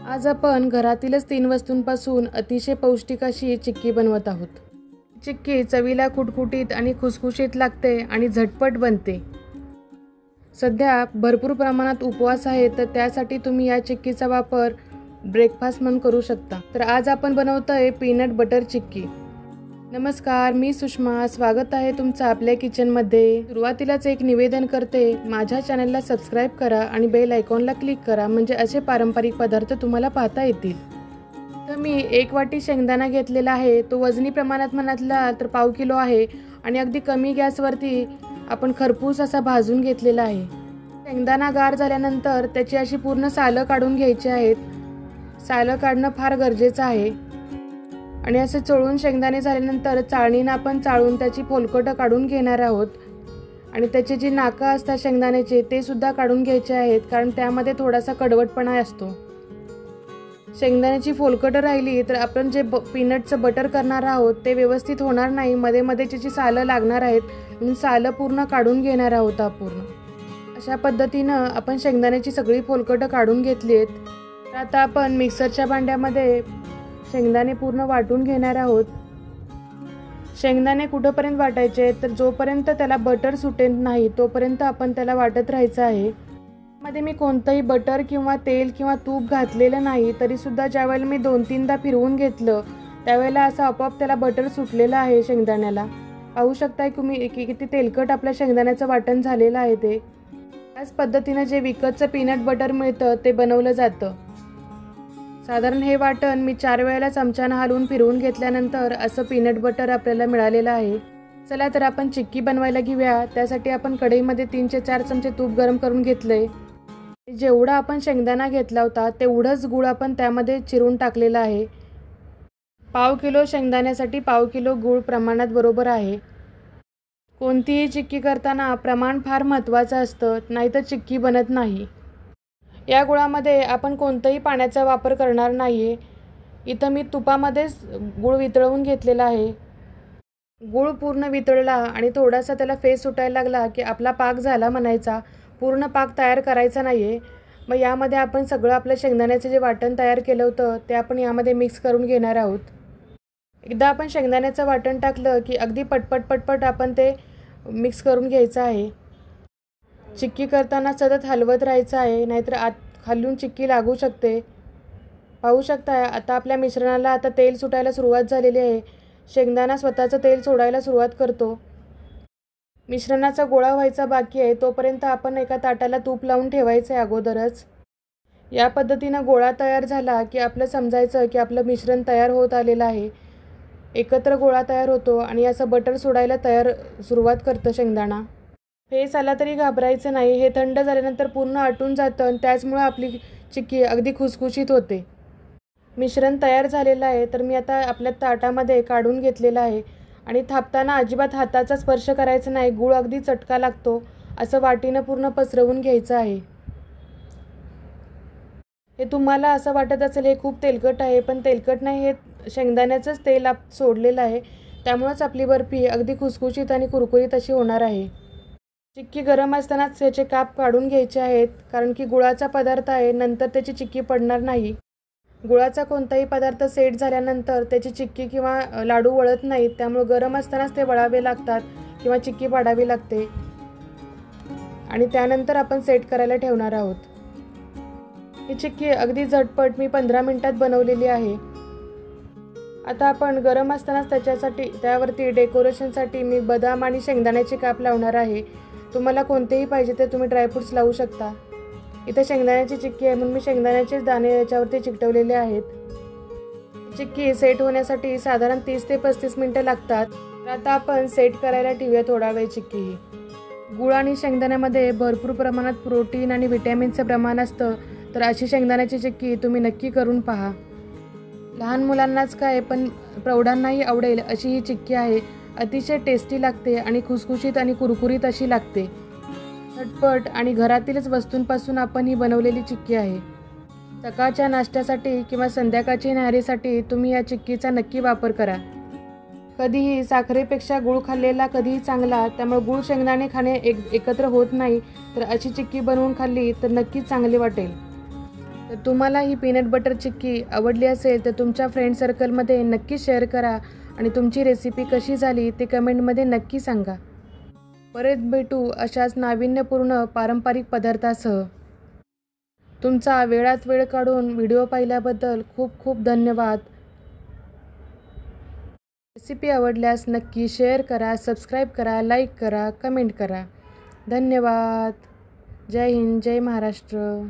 आज आपण घरातीलच 3 वस्तूंपासून अतिशय पौष्टिक अशी चिक्की बनवत आहोत. चिक्की चवीला खुटखुटीत आणि खुसखुशीत लागते आणि झटपट बनते. सध्या भरपूर प्रमाणात उपवास आहे, तर त्यासाठी तुम्ही या चिक्कीचा वापर ब्रेकफास्ट म्हणून करू शकता. तर आज आपण बनवतोय पीनट बटर चिक्की. नमस्कार, मी सुषमा. स्वागत आहे तुमचं आपल्या किचनमध्ये. सुरुवातीलाच एक निवेदन करते, माझ्या चॅनलला सबस्क्राईब करा आणि बेल आयकॉनला क्लिक करा, म्हणजे असे पारंपरिक पदार्थ तुम्हाला पाहता येतील. तर मी 1 वाटी शेंगदाणा घेतलेला आहे. तो वजनी प्रमाणात म्हणाला तर पाव किलो आहे आणि अगदी कमी गॅसवरती आपण खरपूस असा भाजून घेतलेला आहे. शेंगदाणा गार झाल्यानंतर त्याची अशी पूर्ण सालं काढून घ्यायची आहेत. सालं काढणं फार गरजेचं आहे. आणि असे चोळून शेंगदाणे झाल्यानंतर चाळणीनं आपण चाळून त्याची फोलकटं काढून घेणार आहोत. आणि त्याचे जी नाकं असतात शेंगदाण्याचे ते सुद्धा काढून घ्यायचे आहेत, कारण त्यामध्ये थोडासा कडवटपणा असतो. शेंगदाण्याची फोलकटं राहिली तर आपण जे पीनटचं बटर करणार आहोत ते व्यवस्थित होणार नाही. मध्ये मध्ये त्याची सालं लागणार आहेत, म्हणून सालं पूर्ण काढून घेणार आहोत पूर्ण. अशा पद्धतीनं आपण शेंगदाण्याची सगळी फोलकटं काढून घेतली आहेत. तर आता आपण मिक्सरच्या भांड्यामध्ये शेंगदाणे पूर्ण वाटून घेणार आहोत. शेंगदाणे कुठंपर्यंत वाटायचे तर जोपर्यंत त्याला बटर सुटेल नाही तोपर्यंत आपण त्याला वाटत राहायचं आहे. मध्ये मी कोणतंही बटर किंवा तेल किंवा तूप घातलेलं नाही, तरीसुद्धा ज्यावेळेला मी 2-3दा फिरवून घेतलं त्यावेळेला असं आपोआप त्याला बटर सुटलेलं आहे शेंगदाण्याला. पाहू शकताय तुम्ही किती तेलकट आपल्या शेंगदाण्याचं वाटण झालेलं आहे ते. त्याच पद्धतीनं जे विकतचं पीनट बटर मिळतं ते बनवलं जातं. साधारण हे वाटण मी 4 वेळेला चमच्यानं हलवून फिरवून घेतल्यानंतर असं पीनट बटर आपल्याला मिळालेलं आहे. चला तर आपण चिक्की बनवायला घेऊया. त्यासाठी आपण कढईमध्ये 3 ते 4 चमचे तूप गरम करून घेतलंय. जेवढा आपण शेंगदाणा घेतला होता तेवढंच गूळ आपण त्यामध्ये चिरून टाकलेला आहे. पाव किलो शेंगदाण्यासाठी पाव किलो गूळ प्रमाणात बरोबर आहे. कोणतीही चिक्की करताना प्रमाण फार महत्त्वाचं असतं, नाहीतर चिक्की बनत नाही. या गुळामध्ये आपण कोणतंही पाण्याचा वापर करणार नाही आहे. इथं मी तुपामध्येच गूळ वितळवून घेतलेला आहे. गूळ पूर्ण वितळला आणि थोडासा त्याला फेस सुटायला लागला की आपला पाक झाला म्हणायचा. पूर्ण पाक तयार करायचा नाही आहे. मग यामध्ये आपण सगळं आपलं शेंगदाण्याचं जे वाटण तयार केलं होतं ते आपण यामध्ये मिक्स करून घेणार आहोत. एकदा आपण शेंगदाण्याचं वाटण टाकलं की अगदी पटपट आपण ते मिक्स करून घ्यायचं आहे. चिक्की करताना सतत हलवत राहायचं आहे, नाहीतर खालून चिक्की लागू शकते. पाहू शकता आता आपल्या मिश्रणाला आता तेल सुटायला सुरुवात झालेली आहे. शेंगदाणा स्वतःचं तेल सोडायला सुरुवात करतो. मिश्रणाचा गोळा व्हायचा बाकी आहे, तोपर्यंत आपण एका ताटाला तूप लावून ठेवायचं आहे अगोदरच. या पद्धतीनं गोळा तयार झाला की आपलं समजायचं की आपलं मिश्रण तयार होत आलेलं आहे. एकत्र गोळा तयार होतो आणि असं बटर सोडायला सुरुवात करतं शेंगदाणा. फेस आला तरी घाबरायचं नाही. हे थंड झाल्यानंतर पूर्ण आटून जातं आणि त्याचमुळे आपली चिक्की अगदी खुसखुशीत होते. मिश्रण तयार झालेलं आहे, तर मी आता आपल्या ताटामध्ये काढून घेतलेलं आहे. आणि थापताना अजिबात हाताचा स्पर्श करायचा नाही. गूळ अगदी चटका लागतो. असं वाटीनं पूर्ण पसरवून घ्यायचं आहे. हे तुम्हाला असं वाटत असेल हे खूप तेलकट आहे, पण तेलकट नाही, हे शेंगदाण्याचंच तेल सोडलेलं आहे. त्यामुळंच आपली बर्फी अगदी खुसखुशीत आणि कुरकुरीत अशी होणार आहे. चिक्की गरम असतानाच त्याचे काप काढून घ्यायचे आहेत, कारण की गुळाचा पदार्थ आहे, नंतर त्याची चिक्की पडणार नाही. गुळाचा कोणताही पदार्थ सेट झाल्यानंतर त्याची चिक्की किंवा लाडू वळत नाहीत, त्यामुळे गरम असतानाच ते वळावे लागतात किंवा चिक्की पाडावी लागते. आणि त्यानंतर आपण सेट करायला ठेवणार आहोत. ही चिक्की अगदी झटपट मी 15 मिनिटात बनवलेली आहे. आता आपण गरम असतानाच त्यावरती डेकोरेशनसाठी मी बदाम आणि शेंगदाण्याचे काप लावणार आहे. तुम्हाला कोणतेही पाहिजे ते तुम्ही ड्रायफ्रूट्स लावू शकता. इथं शेंगदाण्याची चिक्की आहे म्हणून मी शेंगदाण्याचेच दाणे याच्यावरती चिकटवलेले आहेत. चिक्की सेट होण्यासाठी साधारण 30 ते 35 मिनटं लागतात. तर आता आपण सेट करायला ठेवूया थोडा वेळ चिक्की ही. गूळ आणि शेंगदाण्यामध्ये भरपूर प्रमाणात प्रोटीन आणि व्हिटॅमिनचं प्रमाण असतं, तर अशी शेंगदाण्याची चिक्की तुम्ही नक्की करून पहा. लहान मुलांनाच काय पण प्रौढांनाही आवडेल अशी ही चिक्की आहे. अतिशय टेस्टी लागते आणि खुसखुशीत आणि कुरकुरीत अशी लागते. झटपट आणि घरातीलच वस्तूंपासून आपण ही बनवलेली चिक्की आहे. सकाळच्या नाश्त्यासाठी किंवा संध्याकाळची न्याहारीसाठी तुम्ही या चिक्कीचा नक्की वापर करा. कधीही साखरेपेक्षा गूळ खाल्लेला कधीही चांगला, त्यामुळे गूळ शेंगदाणे खाणे एकत्र होत नाही. तर अशी चिक्की बनवून खाल्ली तर नक्कीच चांगली वाटेल. तर तुम्हाला ही पीनट बटर चिक्की आवडली असेल तर तुमच्या फ्रेंड सर्कलमध्ये नक्की शेअर करा आणि तुमची रेसिपी कशी झाली ते कमेंटमध्ये नक्की सांगा. परत भेटू अशाच नाविन्यपूर्ण पारंपरिक पदार्थासह. तुमचा वेळात वेळ काढून व्हिडिओ पाहिल्याबद्दल खूप खूप धन्यवाद. रेसिपी आवडल्यास नक्की शेअर करा, सबस्क्राईब करा, लाईक करा, कमेंट करा. धन्यवाद. जय हिंद, जय महाराष्ट्र.